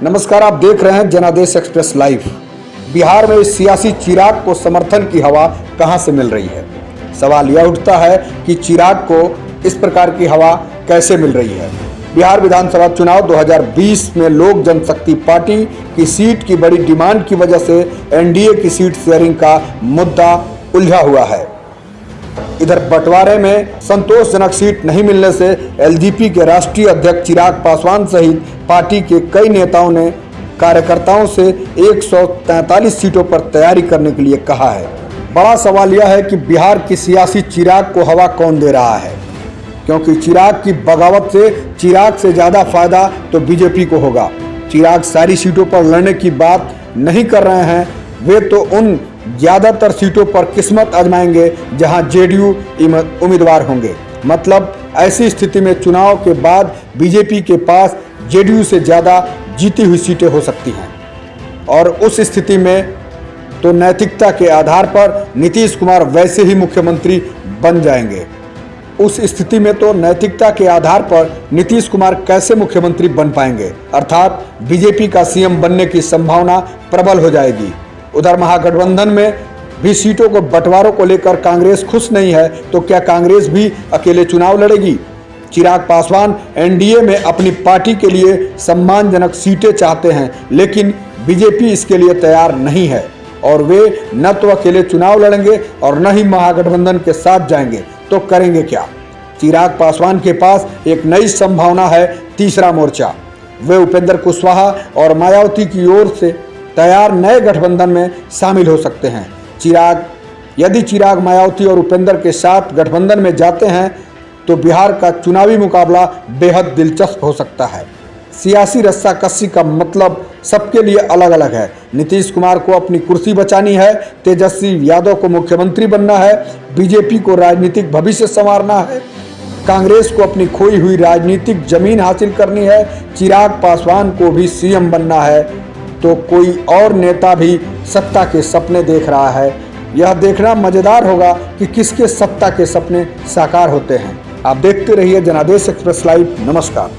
नमस्कार, आप देख रहे हैं जनादेश एक्सप्रेस लाइव। बिहार में इस सियासी चिराग को समर्थन की हवा कहां से मिल रही है? सवाल यह उठता है कि चिराग को इस प्रकार की हवा कैसे मिल रही है। बिहार विधानसभा चुनाव 2020 में लोक जनशक्ति पार्टी की सीट की बड़ी डिमांड की वजह से एनडीए की सीट शेयरिंग का मुद्दा उलझा हुआ है। इधर बंटवारे में संतोषजनक सीट नहीं मिलने से एलजेपी के राष्ट्रीय अध्यक्ष चिराग पासवान सहित पार्टी के कई नेताओं ने कार्यकर्ताओं से 143 सीटों पर तैयारी करने के लिए कहा है। बड़ा सवाल यह है कि बिहार की सियासी चिराग को हवा कौन दे रहा है, क्योंकि चिराग की बगावत से चिराग से ज्यादा फायदा तो बीजेपी को होगा। चिराग सारी सीटों पर लड़ने की बात नहीं कर रहे हैं, वे तो उन ज्यादातर सीटों पर किस्मत आजमाएंगे जहां जेडीयू उम्मीदवार होंगे। मतलब ऐसी स्थिति में चुनाव के बाद बीजेपी के पास जेडीयू से ज्यादा जीती हुई सीटें हो सकती हैं और उस स्थिति में तो नैतिकता के आधार पर नीतीश कुमार वैसे ही मुख्यमंत्री बन जाएंगे। उस स्थिति में तो नैतिकता के आधार पर नीतीश कुमार कैसे मुख्यमंत्री बन पाएंगे, अर्थात बीजेपी का सीएम बनने की संभावना प्रबल हो जाएगी। उधर महागठबंधन में भी सीटों को बंटवारों को लेकर कांग्रेस खुश नहीं है, तो क्या कांग्रेस भी अकेले चुनाव लड़ेगी? चिराग पासवान एनडीए में अपनी पार्टी के लिए सम्मानजनक सीटें चाहते हैं, लेकिन बीजेपी इसके लिए तैयार नहीं है और वे न तो अकेले चुनाव लड़ेंगे और न ही महागठबंधन के साथ जाएंगे। तो करेंगे क्या? चिराग पासवान के पास एक नई संभावना है, तीसरा मोर्चा। वे उपेंद्र कुशवाहा और मायावती की ओर से तैयार नए गठबंधन में शामिल हो सकते हैं। यदि चिराग मायावती और उपेंद्र के साथ गठबंधन में जाते हैं तो बिहार का चुनावी मुकाबला बेहद दिलचस्प हो सकता है। सियासी रस्साकसी का मतलब सबके लिए अलग अलग है। नीतीश कुमार को अपनी कुर्सी बचानी है, तेजस्वी यादव को मुख्यमंत्री बनना है, बीजेपी को राजनीतिक भविष्य संवारना है, कांग्रेस को अपनी खोई हुई राजनीतिक जमीन हासिल करनी है, चिराग पासवान को भी सीएम बनना है, तो कोई और नेता भी सत्ता के सपने देख रहा है। यह देखना मजेदार होगा कि किसके सत्ता के सपने साकार होते हैं। आप देखते रहिए जनादेश एक्सप्रेस लाइव। नमस्कार।